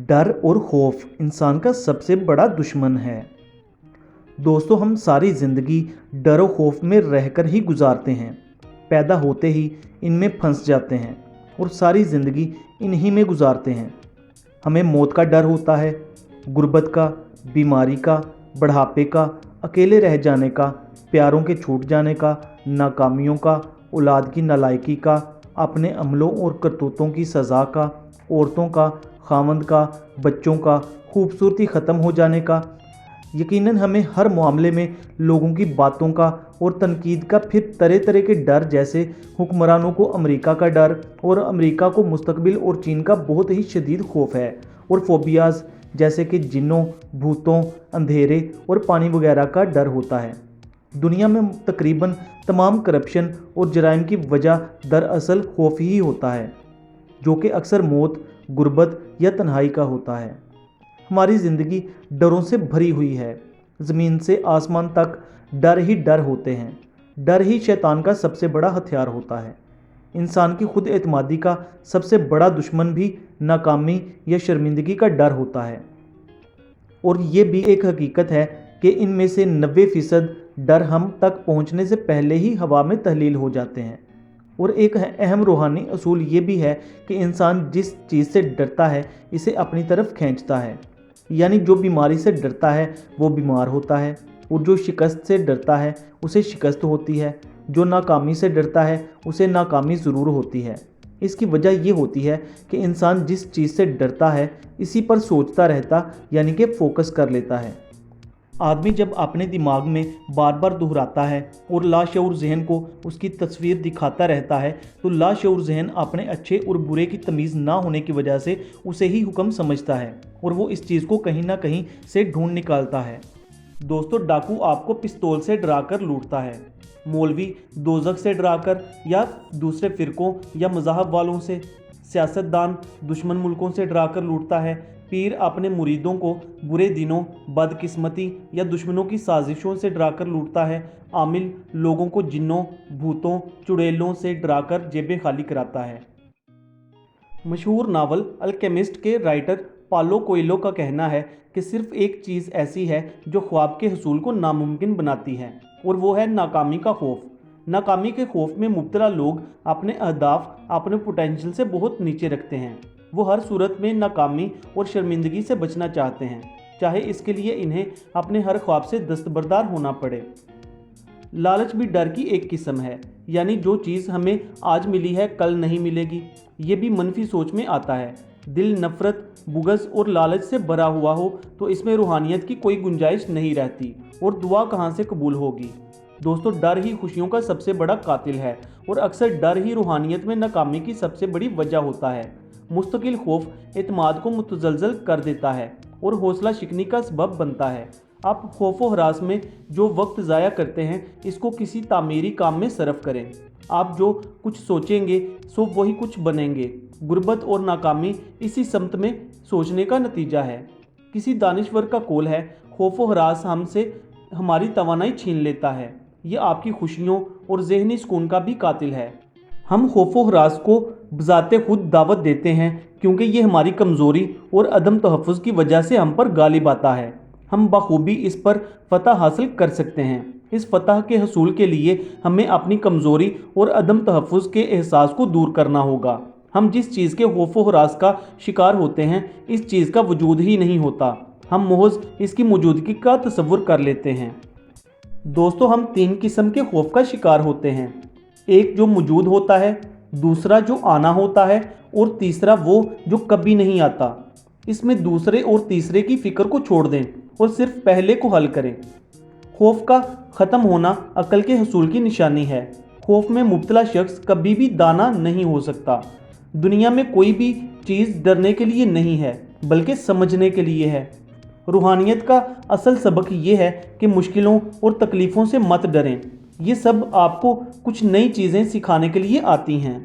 डर और खौफ इंसान का सबसे बड़ा दुश्मन है। दोस्तों, हम सारी ज़िंदगी डर और खौफ में रहकर ही गुजारते हैं। पैदा होते ही इनमें फंस जाते हैं और सारी ज़िंदगी इन्हीं में गुजारते हैं। हमें मौत का डर होता है, गुर्बत का, बीमारी का, बढ़ापे का, अकेले रह जाने का, प्यारों के छूट जाने का, नाकामियों का, औलाद की नालायकी का, अपने अमलों और करतूतों की सज़ा का, औरतों का, खामंद का, बच्चों का, खूबसूरती ख़त्म हो जाने का। यकीनन हमें हर मामले में लोगों की बातों का और तनकीद का, फिर तरह तरह के डर, जैसे हुक्मरानों को अमेरिका का डर और अमेरिका को मुस्तकबिल और चीन का बहुत ही शदीद खौफ है, और फोबियाज़ जैसे कि जिन्नों, भूतों, अंधेरे और पानी वगैरह का डर होता है। दुनिया में तकरीबन तमाम करप्शन और जराइम की वजह दरअसल खौफ ही होता है, जो कि अक्सर मौत, गुर्बत या तन्हाई का होता है। हमारी ज़िंदगी डरों से भरी हुई है। ज़मीन से आसमान तक डर ही डर होते हैं। डर ही शैतान का सबसे बड़ा हथियार होता है। इंसान की खुद एतमादी का सबसे बड़ा दुश्मन भी नाकामी या शर्मिंदगी का डर होता है। और ये भी एक हकीकत है कि इनमें से 90% डर हम तक पहुंचने से पहले ही हवा में तहलील हो जाते हैं। और एक अहम रूहानी असूल ये भी है कि इंसान जिस चीज़ से डरता है इसे अपनी तरफ खींचता है। यानी जो बीमारी से डरता है वो बीमार होता है, और जो शिकस्त से डरता है उसे शिकस्त होती है। जो नाकामी से डरता है उसे नाकामी ज़रूर होती है। इसकी वजह ये होती है कि इंसान जिस चीज़ से डरता है इसी पर सोचता रहता, यानी कि फोकस कर लेता है। आदमी जब अपने दिमाग में बार बार दोहराता है और लाशऊर जहन को उसकी तस्वीर दिखाता रहता है, तो लाशऊर जहन अपने अच्छे और बुरे की तमीज़ ना होने की वजह से उसे ही हुक्म समझता है, और वो इस चीज़ को कहीं ना कहीं से ढूंढ निकालता है। दोस्तों, डाकू आपको पिस्तौल से डरा कर लूटता है, मौलवी दोज़ख से डराकर या दूसरे फ़िरक़ों या मज़हब वालों से, सियासतदान दुश्मन मुल्कों से डराकर लूटता है, पीर अपने मुरीदों को बुरे दिनों, बदकिस्मती या दुश्मनों की साजिशों से डराकर लूटता है, आमिल लोगों को जिन्नों, भूतों, चुड़ैलों से डराकर जेबें खाली कराता है। मशहूर नावल अल्केमिस्ट के राइटर पालो कोएल्हो का कहना है कि सिर्फ एक चीज़ ऐसी है जो ख्वाब के हसूल को नामुमकिन बनाती है, और वो है नाकामी का खौफ। नाकामी के खौफ में मुब्तला लोग अपने अहदाफ, अपने पोटेंशियल से बहुत नीचे रखते हैं। वो हर सूरत में नाकामी और शर्मिंदगी से बचना चाहते हैं, चाहे इसके लिए इन्हें अपने हर ख्वाब से दस्तबरदार होना पड़े। लालच भी डर की एक किस्म है, यानी जो चीज़ हमें आज मिली है कल नहीं मिलेगी। ये भी मनफी सोच में आता है। दिल नफ़रत, बुग़्ज़ और लालच से भरा हुआ हो तो इसमें रूहानियत की कोई गुंजाइश नहीं रहती, और दुआ कहाँ से कबूल होगी। दोस्तों, डर ही खुशियों का सबसे बड़ा कातिल है, और अक्सर डर ही रूहानियत में नाकामी की सबसे बड़ी वजह होता है। मुस्तकिल खौफ एतमाद को मुतज़लज़ल कर देता है और हौसला शिकनी का सबब बनता है। आप खौफ व हरास में जो वक्त ज़ाया करते हैं इसको किसी तामीरी काम में सरफ करें। आप जो कुछ सोचेंगे सो वही कुछ बनेंगे। गुर्बत और नाकामी इसी समत में सोचने का नतीजा है। किसी दानिश्वर का कौल है, खौफ व हरास हमसे हमारी तवानाई छीन लेता है। ये आपकी खुशियों और ज़हनी सुकून का भी कातिल है। हम खौफ व हरास को बज़ाते खुद दावत देते हैं क्योंकि ये हमारी कमज़ोरी और अदम तहफ़्फ़ुज़ की वजह से हम पर गालिब आता है। हम बखूबी इस पर फ़तह हासिल कर सकते हैं। इस फ़तह के हसूल के लिए हमें अपनी कमज़ोरी और अदम तहफ़्फ़ुज़ के एहसास को दूर करना होगा। हम जिस चीज़ के खौफ व हरास का शिकार होते हैं इस चीज़ का वजूद ही नहीं होता। हम महज़ इसकी मौजूदगी का तसव्वुर कर लेते हैं। दोस्तों, हम 3 किस्म के खौफ का शिकार होते हैं। एक जो मौजूद होता है, दूसरा जो आना होता है, और तीसरा वो जो कभी नहीं आता। इसमें दूसरे और तीसरे की फ़िक्र को छोड़ दें और सिर्फ पहले को हल करें। खौफ का ख़त्म होना अक्ल के हसूल की निशानी है। खौफ में मुब्तला शख्स कभी भी दाना नहीं हो सकता। दुनिया में कोई भी चीज़ डरने के लिए नहीं है, बल्कि समझने के लिए है। रूहानियत का असल सबक ये है कि मुश्किलों और तकलीफ़ों से मत डरें। ये सब आपको कुछ नई चीज़ें सिखाने के लिए आती हैं।